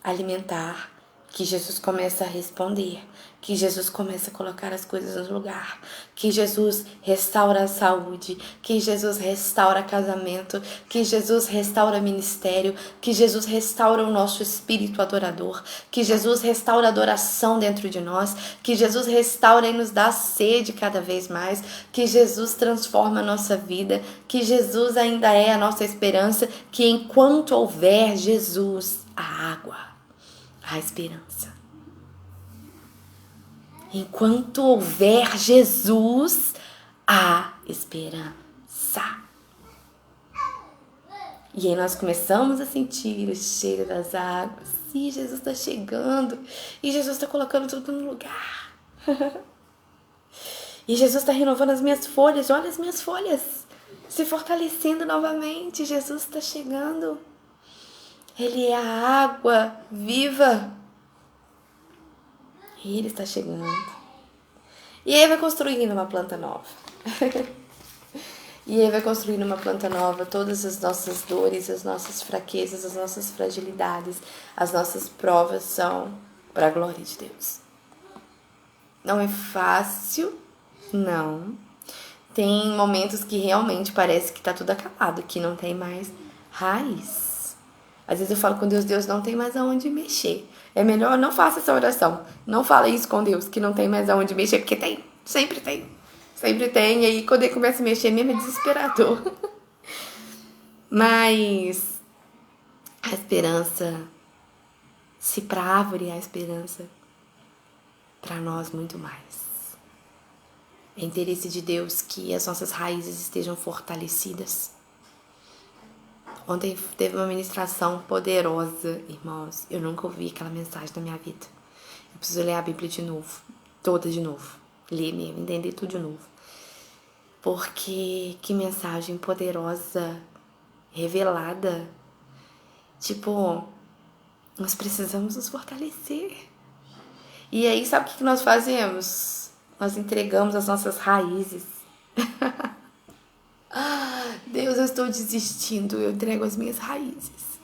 alimentar, que Jesus começa a responder, que Jesus começa a colocar as coisas no lugar, que Jesus restaura a saúde, que Jesus restaura casamento, que Jesus restaura ministério, que Jesus restaura o nosso espírito adorador, que Jesus restaura a adoração dentro de nós, que Jesus restaura e nos dá sede cada vez mais, que Jesus transforma a nossa vida, que Jesus ainda é a nossa esperança, que enquanto houver Jesus, a água, a esperança. Enquanto houver Jesus, há esperança. E aí nós começamos a sentir o cheiro das águas. E Jesus está chegando. E Jesus está colocando tudo no lugar. E Jesus está renovando as minhas folhas. Olha as minhas folhas se fortalecendo novamente. Jesus está chegando. Ele é a água viva. E Ele está chegando. E aí vai construindo uma planta nova. E aí vai construindo uma planta nova. Todas as nossas dores, as nossas fraquezas, as nossas fragilidades, as nossas provas são para a glória de Deus. Não é fácil, não. Tem momentos que realmente parece que está tudo acabado, que não tem mais raiz. Às vezes eu falo com Deus, Deus não tem mais aonde mexer. É melhor não faça essa oração. Não fala isso com Deus, que não tem mais aonde mexer, porque tem. Sempre tem. Sempre tem. E aí quando ele começa a mexer mesmo é desesperador. Mas a esperança, se pra árvore há esperança, para nós muito mais. É interesse de Deus que as nossas raízes estejam fortalecidas. Ontem teve uma ministração poderosa, irmãos. Eu nunca ouvi aquela mensagem na minha vida. Eu preciso ler a Bíblia de novo. Toda de novo. Ler mesmo, entender tudo de novo. Porque que mensagem poderosa, revelada. Tipo, nós precisamos nos fortalecer. E aí, sabe o que nós fazemos? Nós entregamos as nossas raízes. Deus, eu estou desistindo, eu entrego as minhas raízes.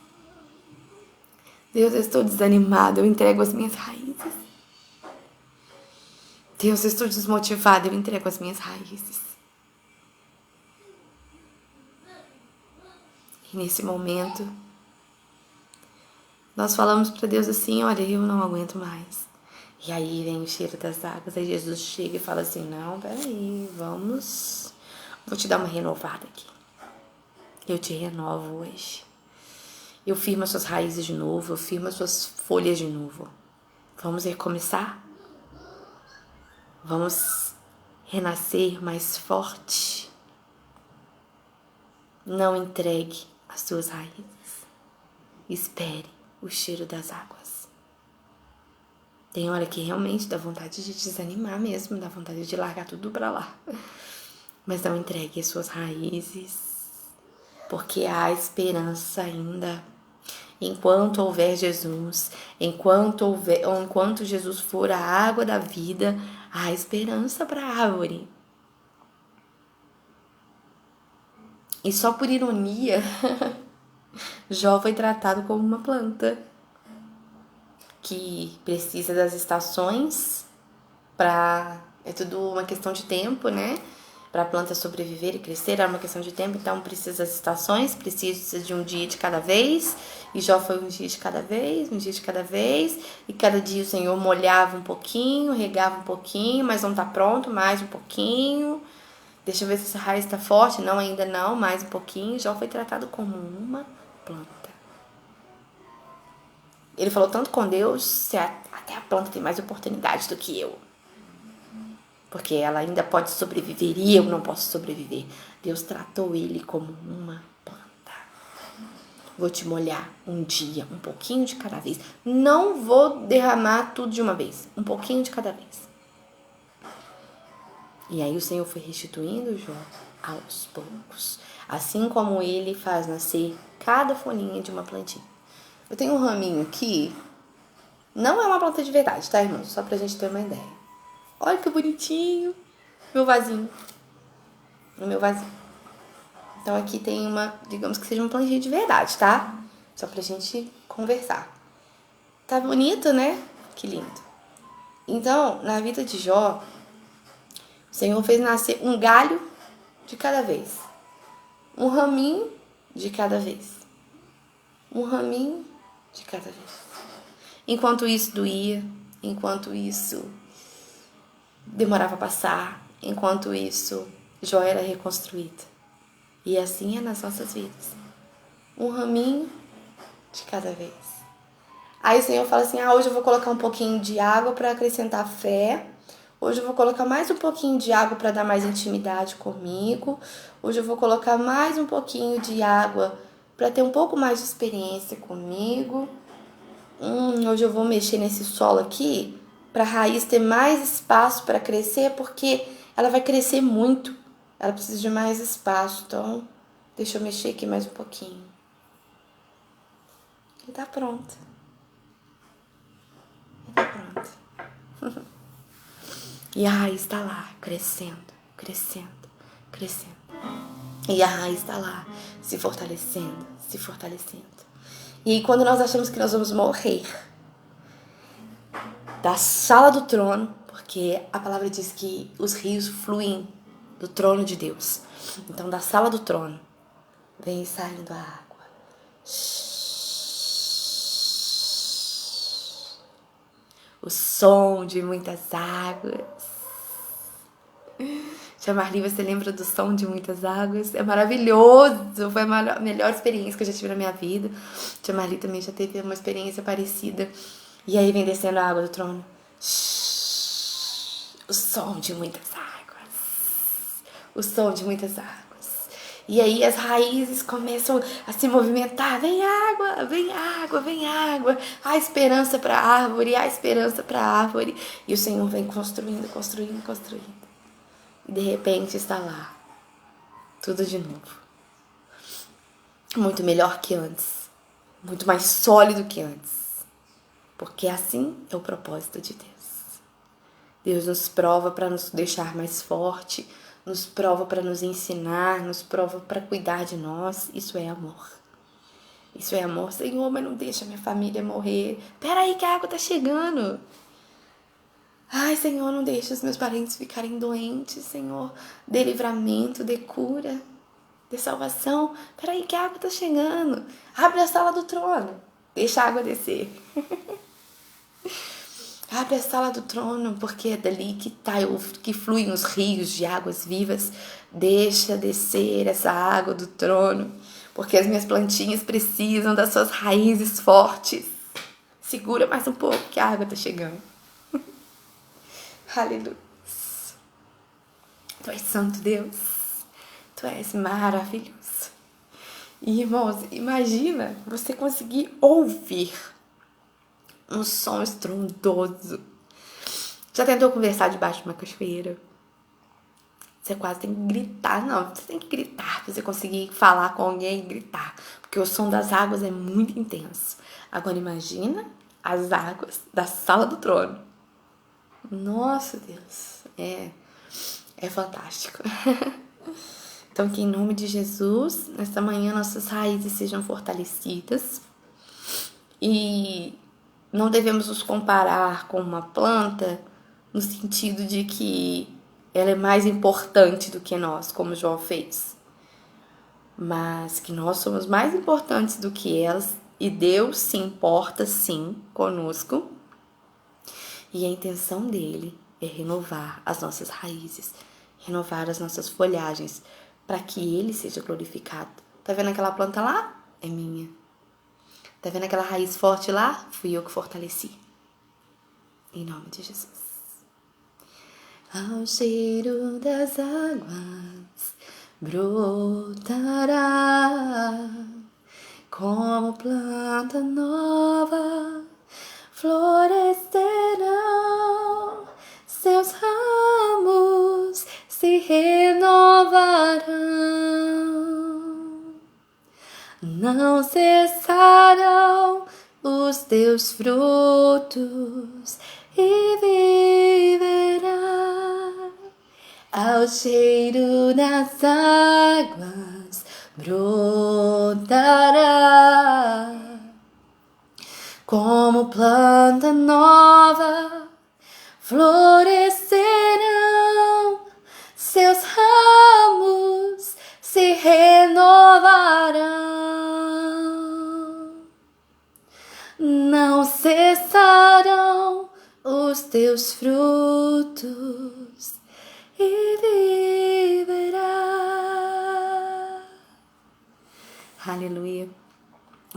Deus, eu estou desanimado, eu entrego as minhas raízes. Deus, eu estou desmotivado, eu entrego as minhas raízes. E nesse momento, nós falamos para Deus assim, olha, eu não aguento mais. E aí vem o cheiro das águas, aí Jesus chega e fala assim, não, peraí, vou te dar uma renovada aqui. Eu te renovo hoje. Eu firmo as suas raízes de novo, eu firmo as suas folhas de novo. Vamos recomeçar? Vamos renascer mais forte? Não entregue as suas raízes. Espere o cheiro das águas. Tem hora que realmente dá vontade de desanimar mesmo, dá vontade de largar tudo pra lá. Mas não entregue as suas raízes, porque há esperança ainda. Enquanto houver Jesus, enquanto Jesus for a água da vida, há esperança para a árvore. E só por ironia, Jó foi tratado como uma planta que precisa das estações é tudo uma questão de tempo, né? Para a planta sobreviver e crescer é uma questão de tempo, então precisa das estações, precisa de um dia de cada vez. E Jó foi um dia de cada vez, um dia de cada vez. E cada dia o Senhor molhava um pouquinho, regava um pouquinho, mas não tá pronto, mais um pouquinho. Deixa eu ver se essa raiz está forte. Não, ainda não, mais um pouquinho. Jó foi tratado como uma planta. Ele falou tanto com Deus, até a planta tem mais oportunidade do que eu. Porque ela ainda pode sobreviver e eu não posso sobreviver. Deus tratou ele como uma planta. Vou te molhar um dia, um pouquinho de cada vez. Não vou derramar tudo de uma vez, um pouquinho de cada vez. E aí o Senhor foi restituindo Jó aos poucos. Assim como ele faz nascer cada folhinha de uma plantinha. Eu tenho um raminho aqui. Não é uma planta de verdade, tá, irmãos? Só pra gente ter uma ideia. Olha que bonitinho. Meu vasinho. No meu vasinho. Então aqui tem digamos que seja uma plantinha de verdade, tá? Só pra gente conversar. Tá bonito, né? Que lindo. Então, na vida de Jó, o Senhor fez nascer um galho de cada vez. Um raminho de cada vez. Um raminho de cada vez. Enquanto isso doía, enquanto isso demorava a passar, enquanto isso Jó era reconstruído. E assim é nas nossas vidas. Um raminho de cada vez. Aí o Senhor fala assim, hoje eu vou colocar um pouquinho de água para acrescentar fé. Hoje eu vou colocar mais um pouquinho de água para dar mais intimidade comigo. Hoje eu vou colocar mais um pouquinho de água para ter um pouco mais de experiência comigo. Hoje eu vou mexer nesse solo aqui para a raiz ter mais espaço para crescer, porque ela vai crescer muito. Ela precisa de mais espaço, então deixa eu mexer aqui mais um pouquinho. E tá pronto. E a raiz tá lá, crescendo, crescendo, crescendo. E a raiz tá lá, se fortalecendo, se fortalecendo. E aí, quando nós achamos que nós vamos morrer da sala do trono, porque a palavra diz que os rios fluem do trono de Deus. Então, da sala do trono, vem saindo a água. O som de muitas águas. Tia Marli, você lembra do som de muitas águas? É maravilhoso! Foi a melhor experiência que eu já tive na minha vida. Tia Marli também já teve uma experiência parecida. E aí vem descendo a água do trono. O som de muitas águas. O som de muitas águas. E aí as raízes começam a se movimentar. Vem água, vem água, vem água. Há esperança para a árvore, há esperança para a árvore. E o Senhor vem construindo, construindo, construindo. E de repente está lá. Tudo de novo. Muito melhor que antes. Muito mais sólido que antes. Porque assim é o propósito de Deus. Deus nos prova para nos deixar mais forte, nos prova para nos ensinar, nos prova para cuidar de nós. Isso é amor. Isso é amor. Senhor, mas não deixa minha família morrer. Peraí que a água tá chegando. Ai, Senhor, não deixa os meus parentes ficarem doentes, Senhor. Dê livramento, dê cura, dê salvação. Peraí que a água tá chegando. Abre a sala do trono. Deixa a água descer. Abre a sala do trono, porque é dali que fluem os rios de águas vivas. Deixa descer essa água do trono, porque as minhas plantinhas precisam das suas raízes fortes. Segura mais um pouco que a água tá chegando. Aleluia. Tu és santo, Deus. Tu és maravilhoso. E, irmãos, imagina você conseguir ouvir um som estrondoso. Já tentou conversar debaixo de uma cachoeira? Você quase tem que gritar. Não, você tem que gritar pra você conseguir falar com alguém e gritar. Porque o som das águas é muito intenso. Agora imagina as águas da sala do trono. Nossa, Deus. É fantástico. Então, que em nome de Jesus, nesta manhã nossas raízes sejam fortalecidas. E não devemos nos comparar com uma planta no sentido de que ela é mais importante do que nós, como João fez. Mas que nós somos mais importantes do que elas e Deus se importa sim conosco. E a intenção dele é renovar as nossas raízes, renovar as nossas folhagens, para que ele seja glorificado. Tá vendo aquela planta lá? É minha. Tá vendo aquela raiz forte lá? Fui eu que fortaleci. Em nome de Jesus. Ao cheiro das águas brotará como planta nova, florescerão, seus ramos se renovarão, não cessarão os teus frutos e viverá ao cheiro das águas brotará como planta nova, florescerão, seus ramos se renovarão, não cessarão os teus frutos e viverá. Aleluia.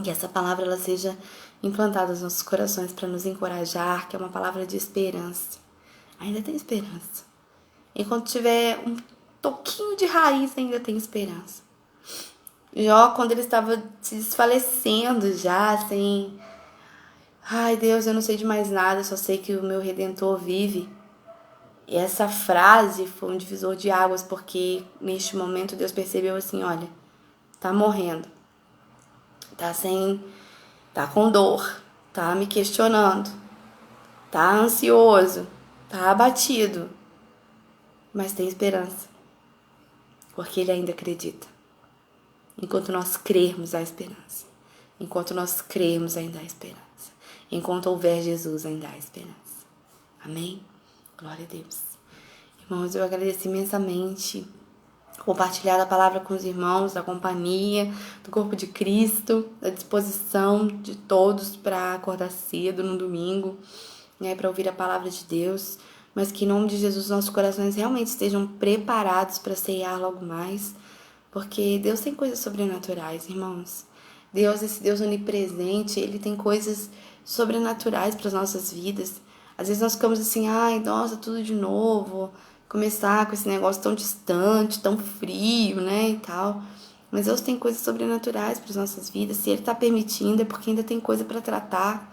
Que essa palavra ela seja implantada nos nossos corações para nos encorajar, que é uma palavra de esperança. Ainda tem esperança. Enquanto tiver um toquinho de raiz, ainda tem esperança. Jó, quando ele estava se desfalecendo já, assim, ai Deus, eu não sei de mais nada, só sei que o meu Redentor vive. E essa frase foi um divisor de águas, porque neste momento Deus percebeu assim, olha, tá morrendo, tá com dor, tá me questionando, tá ansioso, tá abatido, mas tem esperança, porque ele ainda acredita. Enquanto nós crermos, há esperança. Enquanto nós crermos, ainda há esperança. Enquanto houver Jesus, ainda há esperança. Amém? Glória a Deus. Irmãos, eu agradeço imensamente compartilhar a palavra com os irmãos, da companhia, do corpo de Cristo, da disposição de todos para acordar cedo no domingo, né, para ouvir a palavra de Deus, mas que em nome de Jesus nossos corações realmente estejam preparados para ceiar logo mais, porque Deus tem coisas sobrenaturais, irmãos. Deus, esse Deus onipresente, Ele tem coisas sobrenaturais para as nossas vidas. Às vezes nós ficamos assim, ai, nossa, tudo de novo, começar com esse negócio tão distante, tão frio, né, e tal. Mas Deus tem coisas sobrenaturais para as nossas vidas. Se Ele está permitindo, é porque ainda tem coisa para tratar.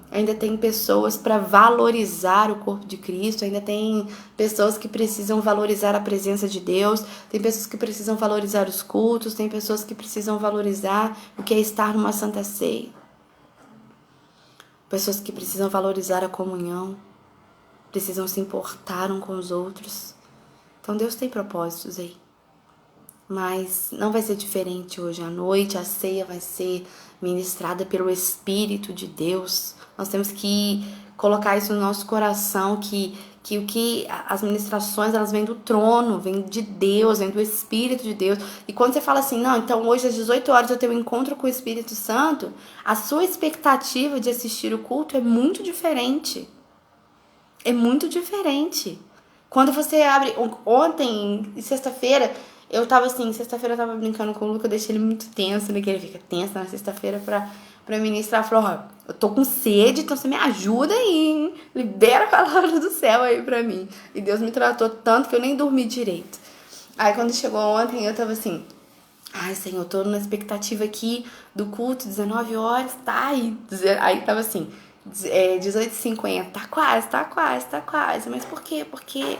Ainda tem pessoas para valorizar o corpo de Cristo, ainda tem pessoas que precisam valorizar a presença de Deus, tem pessoas que precisam valorizar os cultos, tem pessoas que precisam valorizar o que é estar numa santa ceia. Pessoas que precisam valorizar a comunhão, precisam se importar uns com os outros. Então Deus tem propósitos aí. Mas não vai ser diferente hoje à noite, a ceia vai ser ministrada pelo Espírito de Deus. Nós temos que colocar isso no nosso coração, que as ministrações, elas vêm do trono, vêm de Deus, vêm do Espírito de Deus. E quando você fala assim, não, então hoje às 18 horas eu tenho um encontro com o Espírito Santo, a sua expectativa de assistir o culto é muito diferente. É muito diferente. Quando você abre... Ontem, sexta-feira, eu tava assim, sexta-feira eu tava brincando com o Luca, eu deixei ele muito tenso, né? Que ele fica tenso na sexta-feira pra ministrar. Falou, ó, eu tô com sede, então você me ajuda aí, hein? Libera a palavra do céu aí pra mim. E Deus me tratou tanto que eu nem dormi direito. Aí quando chegou ontem, eu tava assim, ai Senhor, eu tô na expectativa aqui do culto, 19 horas, tá? Aí tava assim, 18h50. Tá quase. Mas por quê? Porque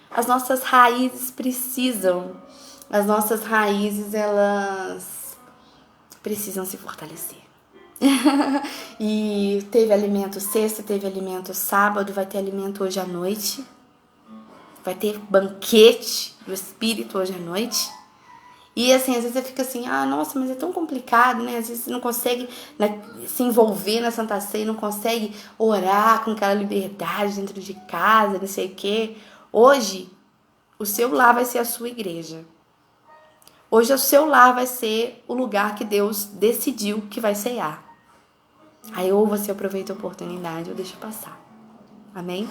as nossas raízes precisam. As nossas raízes, elas precisam se fortalecer. E teve alimento sexta, teve alimento sábado, vai ter alimento hoje à noite. Vai ter banquete do Espírito hoje à noite. E assim, às vezes você fica assim, nossa, mas é tão complicado, né? Às vezes você não consegue, né, se envolver na Santa Ceia, não consegue orar com aquela liberdade dentro de casa, não sei o quê. Hoje, o seu lar vai ser a sua igreja. Hoje, o seu lar vai ser o lugar que Deus decidiu que vai ceiar. Aí ou você aproveita a oportunidade ou deixa passar. Amém?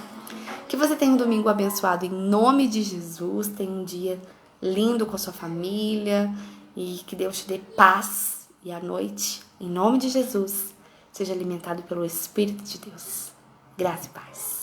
Que você tenha um domingo abençoado em nome de Jesus. Tenha um dia lindo com a sua família. E que Deus te dê paz. E à noite, em nome de Jesus, seja alimentado pelo Espírito de Deus. Graça e paz.